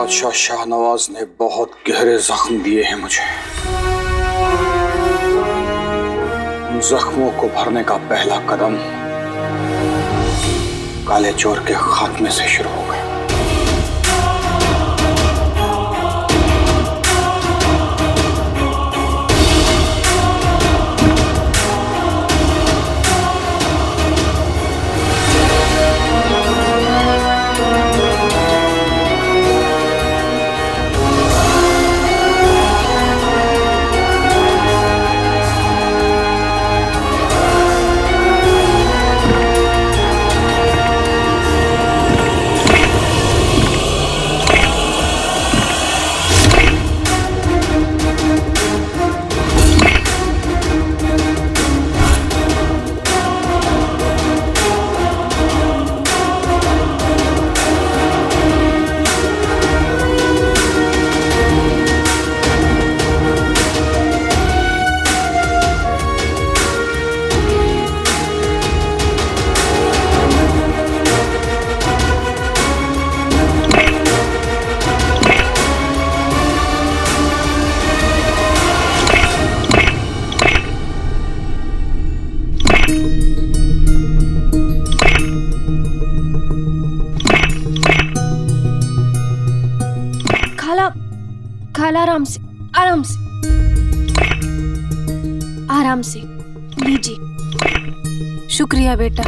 बादशाह शाहनवाज ने बहुत गहरे जख्म दिए हैं मुझे। उन जख्मों को भरने का पहला कदम काले चोर के खात्मे से शुरू हो गया। खाला आराम से, आराम से, आराम से लीजिए। शुक्रिया बेटा,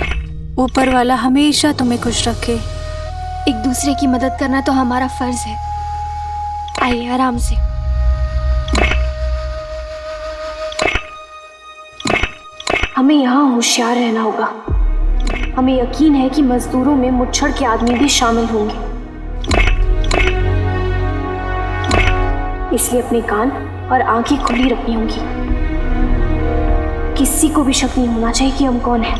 ऊपर वाला हमेशा तुम्हें खुश रखे। एक दूसरे की मदद करना तो हमारा फर्ज है। आइए आराम से। हमें यहाँ होशियार रहना होगा। हमें यकीन है कि मजदूरों में मुच्छड़ के आदमी भी शामिल होंगे, इसलिए अपने कान और आंखें खुली रखनी होंगी। किसी को भी शक नहीं होना चाहिए कि हम कौन हैं।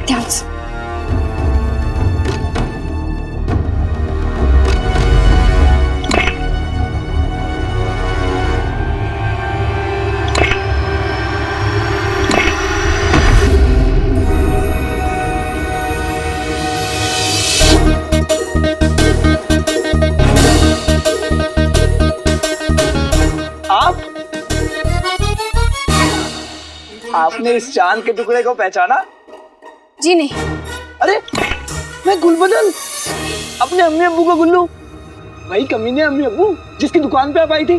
ध्यान से। आपने इस चांद के टुकड़े को पहचाना? जी नहीं। अरे मैं गुलबदन, अपने अम्मी अब्बू को गुल्लू, वही कमीने अम्मी अब्बू जिसकी दुकान पे आप आई थी।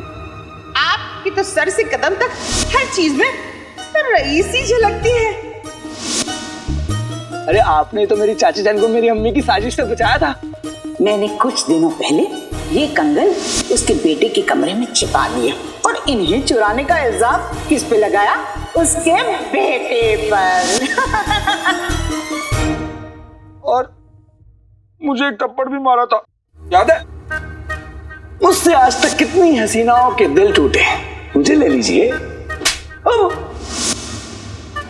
आपकी तो सर से कदम तक हर चीज में रईसी झलकती है। अरे आपने तो मेरी चाची जान को मेरी अम्मी की साजिश से बचाया था। मैंने कुछ दिनों पहले ये कंगन उसके बेटे के कमरे में छिपा दिए और इन्हें चुराने का इल्जाम किस पे लगाया? उसके बेटे पर। और मुझे एक थप्पड़ भी मारा था, याद है? मुझसे आज तक कितनी हसीनाओं के दिल टूटे। मुझे ले लीजिए।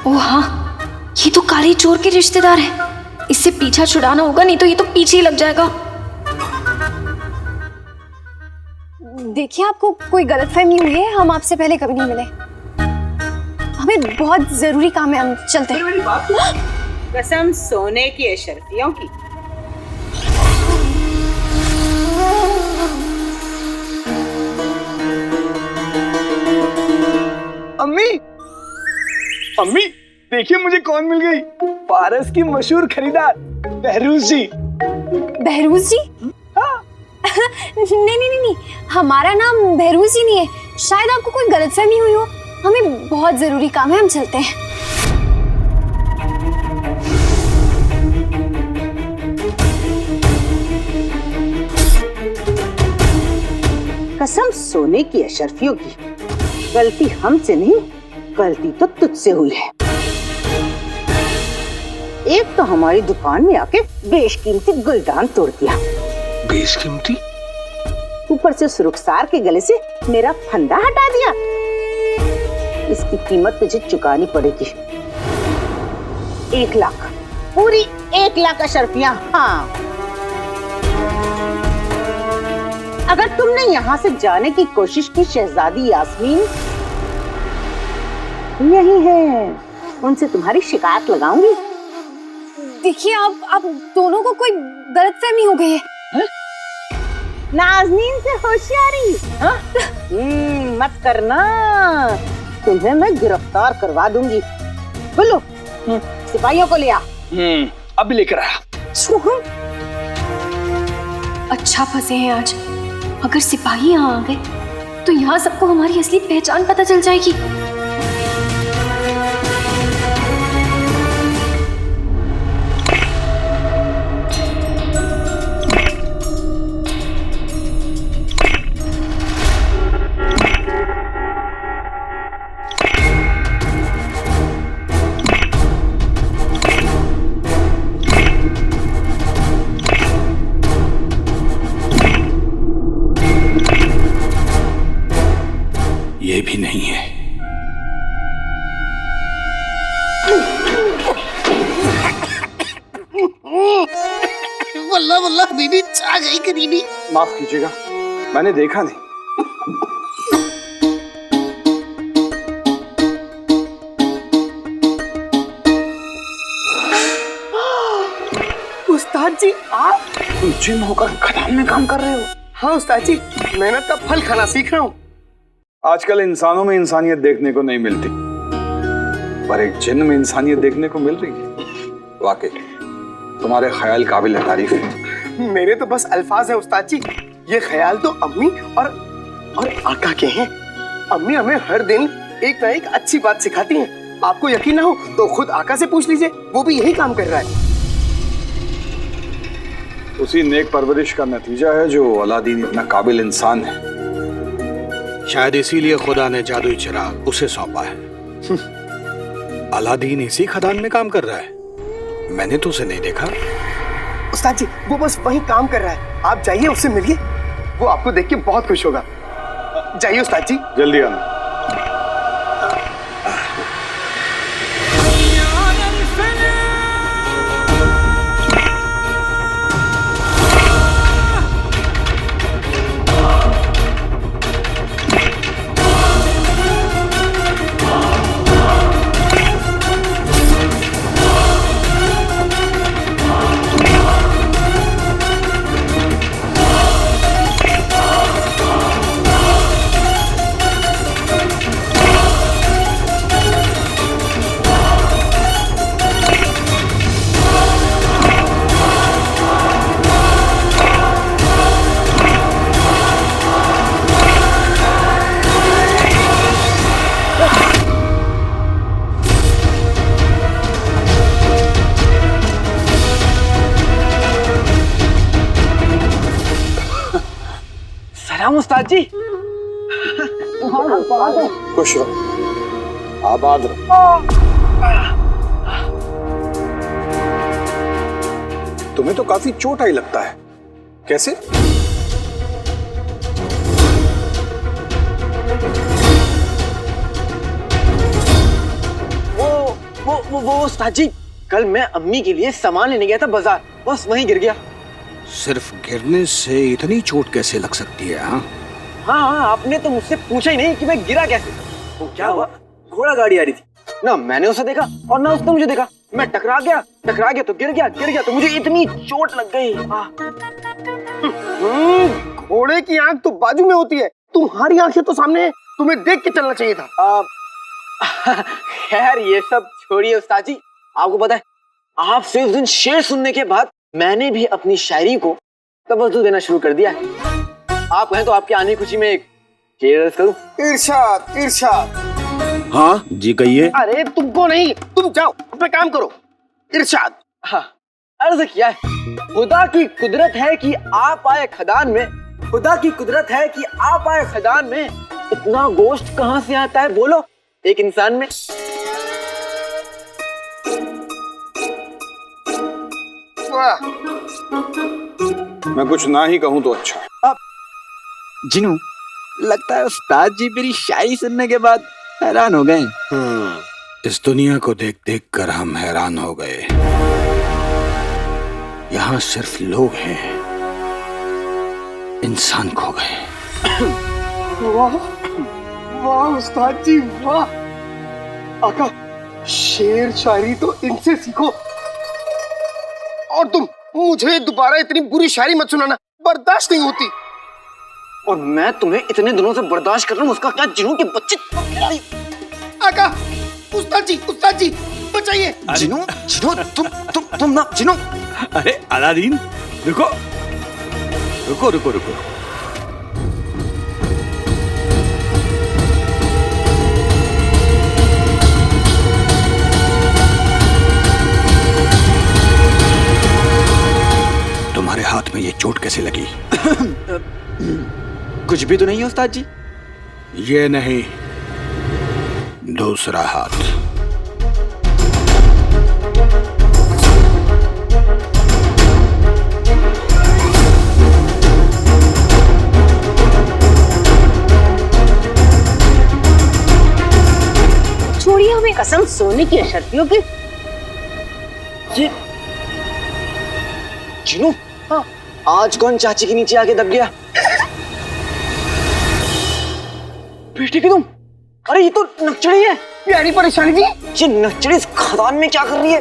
ओह हाँ, ये तो काली चोर के रिश्तेदार है। इससे पीछा छुड़ाना होगा, नहीं तो ये तो पीछे ही लग जाएगा। देखिए, आपको कोई गलतफहमी हुई है। हम आपसे पहले कभी नहीं मिले। हमें बहुत जरूरी काम है, हम चलते हैं। मेरी बात कसम सोने की अशरफियों की। अम्मी, अम्मी देखिए मुझे कौन मिल गई। पारस की मशहूर खरीदार बहरूज जी। बहरूज जी? हाँ। नहीं नहीं नहीं, हमारा नाम बहरूज जी नहीं है। शायद आपको कोई गलतफहमी हुई हो। हमें बहुत जरूरी काम है, हम चलते हैं। कसम सोने की अशरफियों की। गलती हमसे नहीं, गलती तो तुझसे हुई है। एक तो हमारी दुकान में आके बेशकीमती गुलदान तोड़ दिया। बेशकीमती? ऊपर से उस रुखसार के गले से मेरा फंदा हटा दिया। इसकी कीमत तुझे चुकानी पड़ेगी। 1 लाख, पूरी 1 लाख अशरफियां। हाँ, अगर तुमने यहाँ से जाने की कोशिश की शहजादी यास्मीन यही है, उनसे तुम्हारी शिकायत लगाऊंगी। देखिए आप दोनों को कोई गलतफहमी हो गई है। नाज़नीन से होशियारी हाँ? मत करना, तुम्हें मैं गिरफ्तार करवा दूंगी। बोलो, सिपाहियों को ले आ। अब लेकर आया। अच्छा फंसे हैं आज। अगर सिपाही यहाँ आ गए तो यहाँ सबको हमारी असली पहचान पता चल जाएगी। ये भी नहीं है। वल्ला वल्ला बीबी आ गई करीबी। माफ कीजिएगा, मैंने देखा नहीं। उस्ताद जी आप? जिम होकर खदान में काम कर रहे हो? हाँ उस्ताद जी, मेहनत का फल खाना सीख रहा हूँ। आजकल इंसानों में इंसानियत देखने को नहीं मिलती, पर एक जिन्न में इंसानियत देखने को मिल रही है। वाकई तुम्हारे ख्याल काबिल तारीफ है। मेरे तो बस अल्फाज है उस्ताद जी, ये ख्याल तो अम्मी और आका के हैं। अम्मी हमें हर दिन एक ना एक अच्छी बात सिखाती हैं। आपको यकीन ना हो तो खुद आका से पूछ लीजिए, वो भी यही काम कर रहा है। उसी नेक परवरिश का नतीजा है जो अलादीन इतना काबिल इंसान है। शायद इसीलिए खुदा ने जादुई चिराग उसे सौंपा है। अलादीन इसी खदान में काम कर रहा है, मैंने तो उसे नहीं देखा। उस्ताद जी वो बस वही काम कर रहा है, आप जाइए उससे मिलिए, वो आपको देख के बहुत खुश होगा। जाइए उस्ताद जी। जल्दी आना। सलाम उस्ताद जी। खुश रहो, आबाद रहो। तुम्हें तो काफी चोट आई लगता है, कैसे? वो उस्ताद जी, कल मैं अम्मी के लिए सामान लेने गया था बाजार, बस वहीं गिर गया। सिर्फ गिरने से इतनी चोट कैसे लग सकती है? हाँ, आपने तो मुझसे पूछा ही नहीं कि मैं गिरा कैसे। तो क्या हुआ? घोड़ा गाड़ी आ रही थी ना, मैंने उसे देखा और ना उसने मुझे देखा। मैं टकरा गया तो गिर गया तो मुझे इतनी चोट लग गई। घोड़े की आंख तो बाजू में होती है, तुम्हारी आंखें तो सामने है, तुम्हें देख के चलना चाहिए था। खैर ये सब छोड़िए उस्ताद जी, आपको पता है आपसे उस दिन शेर सुनने के बाद मैंने भी अपनी शायरी को तवज्जो देना शुरू कर दिया है। आप कहें तो आपके आने की खुशी में एक शेर अर्ज करूं? इरशाद इरशाद। हाँ जी कहिए। अरे तुमको नहीं, तुम जाओ अपना काम करो। इरशाद। हाँ, अर्ज किया है, खुदा की कुदरत है कि आप आए खदान में, खुदा की कुदरत है कि आप आए खदान में, इतना गोश्त कहाँ से आता है बोलो एक इंसान में। मैं कुछ ना ही कहूं तो अच्छा है। जिनू, लगता है उस्ताद जी मेरी शायरी सुनने के बाद हैरान हो गए। इस दुनिया को देख देख कर हम हैरान हो गए। यहाँ सिर्फ लोग हैं, इंसान खो गए। वाह वाह उस्ताद जी वाह। आका, शेर शायरी तो इनसे सीखो। और तुम मुझे दोबारा इतनी बुरी शायरी मत सुनाना, बर्दाश्त नहीं होती। और मैं तुम्हें इतने दिनों से बर्दाश्त कर रहा हूँ, उसका क्या जिनू के बच्चे। आका, उस्ताद जी बचाइए। जिनू जिनू तुम ना जिनू। अरे अलादीन, रुको रुको रुको रुको। तुम्हारे हाथ में ये चोट कैसे लगी? कुछ भी तो नहीं है उस्ताद जी। ये नहीं, दूसरा हाथ। छोड़िए हमें। कसम सोने की अशर्फियों की। ये जिनू, हाँ, आज कौन चाची के नीचे आके दब गया? बेटी की तुम? अरे ये तो नक्चड़ी है। प्यारी परेशानी जी। ये नक्चड़ी इस खदान में क्या कर रही है?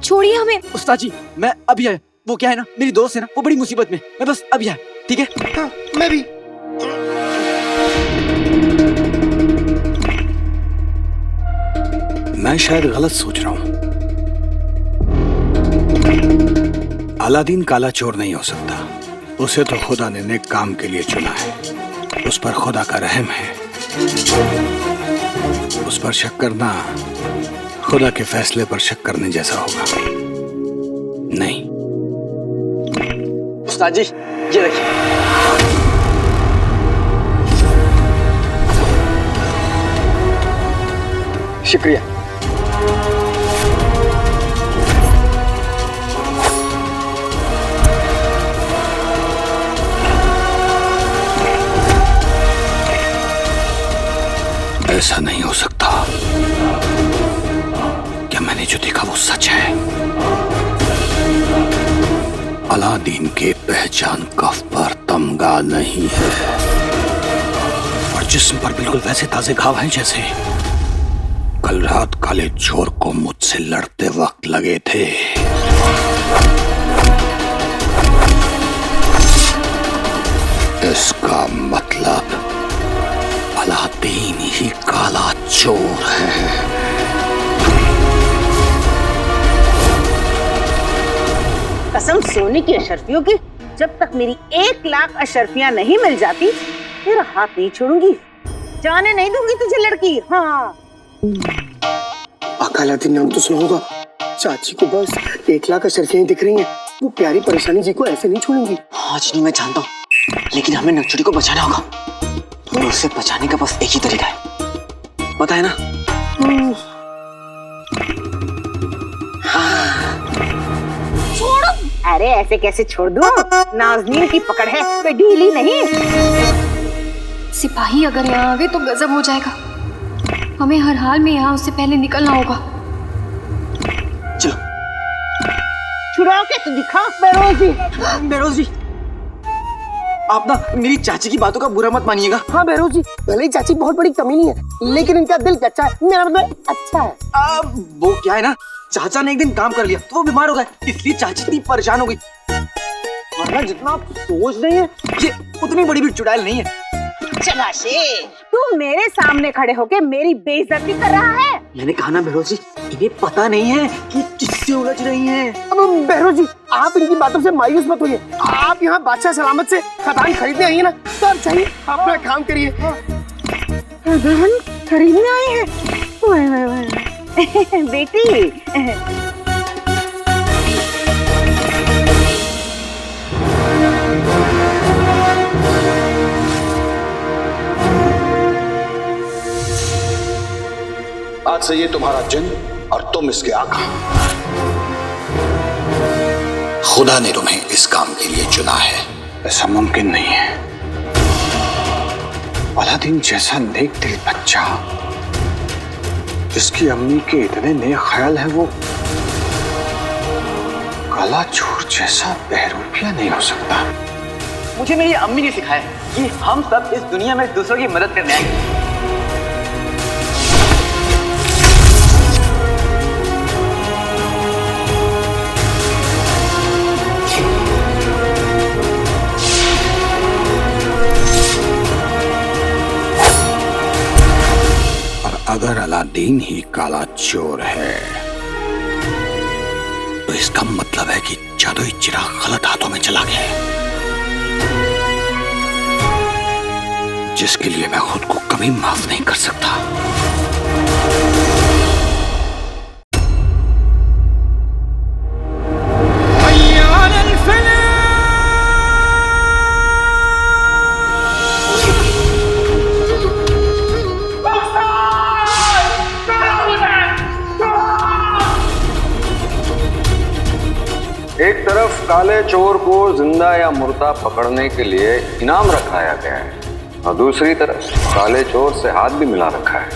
छोड़िए हमें। उस्ताद जी मैं अभी आया। वो क्या है ना, मेरी दोस्त है ना, वो बड़ी मुसीबत में, मैं बस अभी आया, ठीक है? हाँ, मैं भी। मैं शायद गलत सोच रहा हूं। अलादीन काला चोर नहीं हो सकता। उसे तो खुदा ने नेक काम के लिए चुना है। उस पर खुदा का रहम है। उस पर शक करना खुदा के फैसले पर शक करने जैसा होगा। नहीं। उस्ताद जी ये देखिए। शुक्रिया। ऐसा नहीं हो सकता। क्या मैंने जो देखा वो सच है? अलादीन के पहचान कफ पर तमगा नहीं है और जिस्म पर बिल्कुल वैसे ताजे घाव हैं जैसे कल रात काले चोर को मुझसे लड़ते वक्त लगे थे। इसका मतलब अलादीन ही काला चोर है। कसम सोने की अशर्फियों की, जब तक मेरी 1 लाख अशर्फियां नहीं मिल जाती तेरा हाथ नहीं छोड़ूंगी। जाने नहीं दूंगी तुझे लड़की। हाँ आका अलादीन नाम तो सुना होगा। चाची को बस 1 लाख अशर्फियां दिख रही हैं। वो प्यारी परेशानी जी को ऐसे नहीं छोड़ेंगी। हाँ जिनू मैं जानता हूँ, लेकिन हमें नक्चड़ी को बचाना होगा। और उसे बचाने का बस एक ही तरीका है, पता है ना? छोड़ो। अरे ऐसे कैसे छोड़ दूं? नाज़नीन की पकड़ है, कोई ढीली नहीं। सिपाही अगर यहाँ आवे तो गजब हो जाएगा। हमें हर हाल में यहाँ उससे पहले निकलना होगा। चलो। छुड़ाओ के तो दिखा। बेरोज जी, आप ना मेरी चाची की बातों का बुरा मत मानिएगा। हाँ बहरोज जी, भले ही चाची बहुत बड़ी कमीनी है, लेकिन इनका दिल अच्छा है। मेरा मतलब अच्छा है। वो क्या है ना, चाचा ने एक दिन काम कर लिया तो वो बीमार हो गए, इसलिए चाची इतनी परेशान हो गई। वरना जितना आप सोच रहे हैं ये उतनी बड़ी भी चुड़ैल नहीं है। चलाशे, तू मेरे सामने खड़े होके मेरी बेइज्जती कर रहा है। मैंने कहा ना बहरोज जी, इन्हें पता नहीं है कि किससे उलझ रही हैं। अब बहरोज जी, आप इनकी बातों से मायूस मत होइए। आप यहाँ बादशाह सलामत से खदान खरीदने आई है ना, तो आप चाहिए अपना काम करिए। खदान खरीदने आए हैं? बेटी आज से ये तुम्हारा जिन और तुम इसके आका। खुदा ने तुम्हें इस काम के लिए चुना है। ऐसा मुमकिन नहीं है। अलादीन जैसा नेक दिल बच्चा, जिसकी अम्मी के इतने नेक ख्याल हैं, वो काला चोर जैसा बहरूपिया नहीं हो सकता। मुझे मेरी अम्मी ने सिखाया कि हम सब इस दुनिया में दूसरों की मदद करने आए। और अगर अलादीन ही काला चोर है तो इसका मतलब है कि जादुई चिराग गलत हाथों में चला गया है, जिसके लिए मैं खुद को कभी माफ नहीं कर सकता। एक तरफ काले चोर को जिंदा या मुर्दा पकड़ने के लिए इनाम रखाया गया है और दूसरी तरफ काले चोर से हाथ भी मिला रखा है।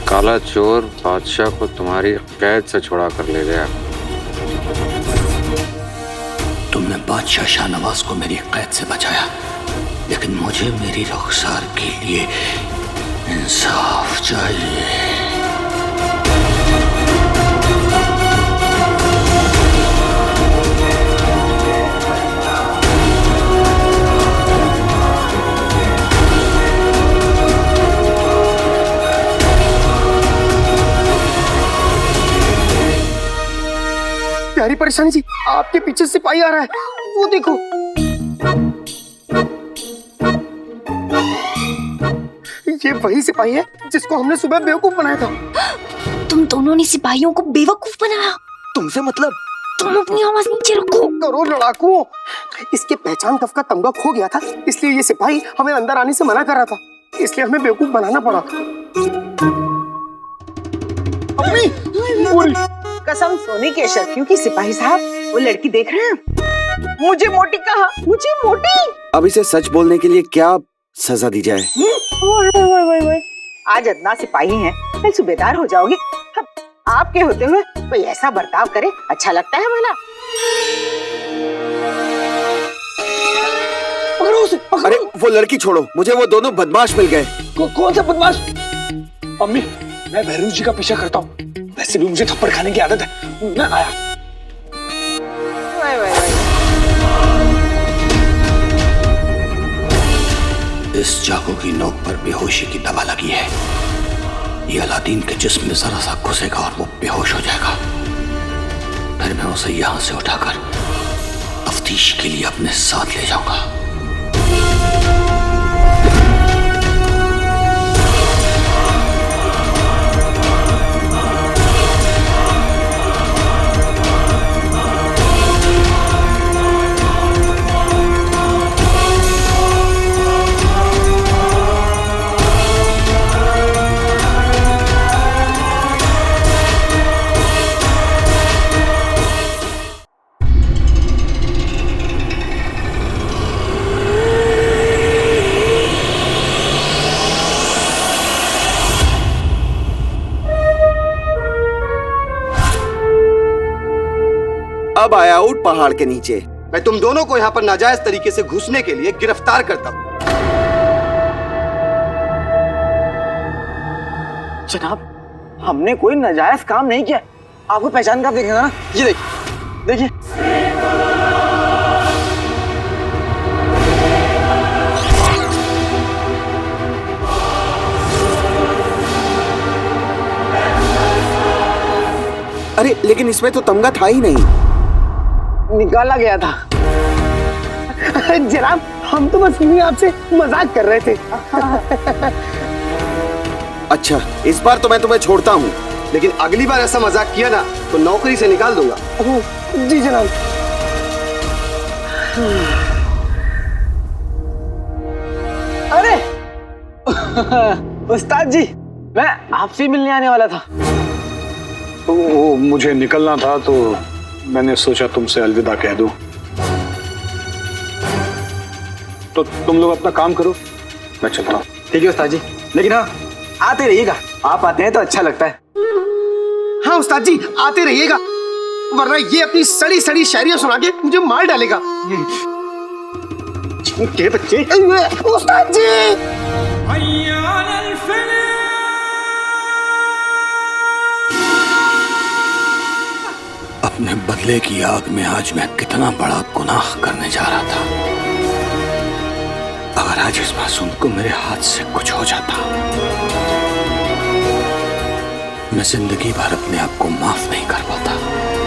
काला चोर बादशाह को तुम्हारी कैद से छुड़ा कर ले गया। तुमने बादशाह शाहनवाज को मेरी कैद से बचाया, लेकिन मुझे मेरी रुखसार के लिए इंसाफ चाहिए। प्यारी परेशानी जी, आपके पीछे सिपाही आ रहा है, वो देखो। ये वही सिपाही है जिसको हमने सुबह बेवकूफ बनाया था। तुम दोनों ने सिपाहियों को बेवकूफ बनाया। तुमसे मतलब? तुम अपनी आवाज नीचे रखो। करो लड़ाकू। इसके पहचान कफ का तमगा खो गया था, इसलिए ये सिपाही हमें अंदर आने से मना कर रहा था, इसलिए हमें बेवकूफ बनाना पड़ा। कसम सोने के शर्फियों की सिपाही साहब, वो लड़की देख रहे हैं? मुझे मोटी कहा, मुझे मोटी। अब इसे सच बोलने के लिए क्या सजा दी जाए? आज अदना सिपाही हैं, कल सूबेदार हो जाओगे। अब आपके होते हुए कोई ऐसा बर्ताव करे, अच्छा लगता है भला? पकड़ो उसे, पकड़ो। अरे वो लड़की छोड़ो, मुझे वो दोनों बदमाश मिल गए। कौन सा बदमाश? अम्मी, मैं भैरू जी का पीछा करता हूँ, वैसे भी मुझे थप्पड़ खाने की आदत है। मैं आया। इस चाकू की नोक पर बेहोशी की दवा लगी है। ये अलादीन के जिस्म में जरा सा घुसेगा और वो बेहोश हो जाएगा। फिर मैं उसे यहां से उठाकर तफ्तीश के लिए अपने साथ ले जाऊंगा। अब आया आउट पहाड़ के नीचे। मैं तुम दोनों को यहाँ पर नाजायज तरीके से घुसने के लिए गिरफ्तार करता हूँ। जनाब, हमने कोई नाजायज काम नहीं किया। आपको पहचान कर देखेगा ना? ये देखिए, देखिए। अरे लेकिन इसमें तो तमगा था ही नहीं। निकाला गया था। जनाब, हम तो बस यूं आपसे मजाक कर रहे थे। अच्छा, इस बार तो मैं तुम्हें छोड़ता हूँ, लेकिन अगली बार ऐसा मजाक किया ना तो नौकरी से निकाल दूंगा। जी जनाब। अरे उस्ताद जी, मैं आपसे मिलने आने वाला था। वो मुझे निकलना था तो मैंने सोचा तुमसे अलविदा कह दूं। तो तुम लोग अपना काम करो, मैं चलता हूँ। ठीक है उस्ताद जी, लेकिन हाँ, आते रहिएगा। आप आते हैं तो अच्छा लगता है। हाँ उस्ताद जी, आते रहिएगा। वरना ये अपनी सड़ी सड़ी शायरियां सुना के मुझे मार डालेगा। के बच्चे उस्ताद जी। अपने बदले की आग में आज मैं कितना बड़ा गुनाह करने जा रहा था। अगर आज इस मासूम को मेरे हाथ से कुछ हो जाता, मैं जिंदगी भर अपने आप को माफ नहीं कर पाता।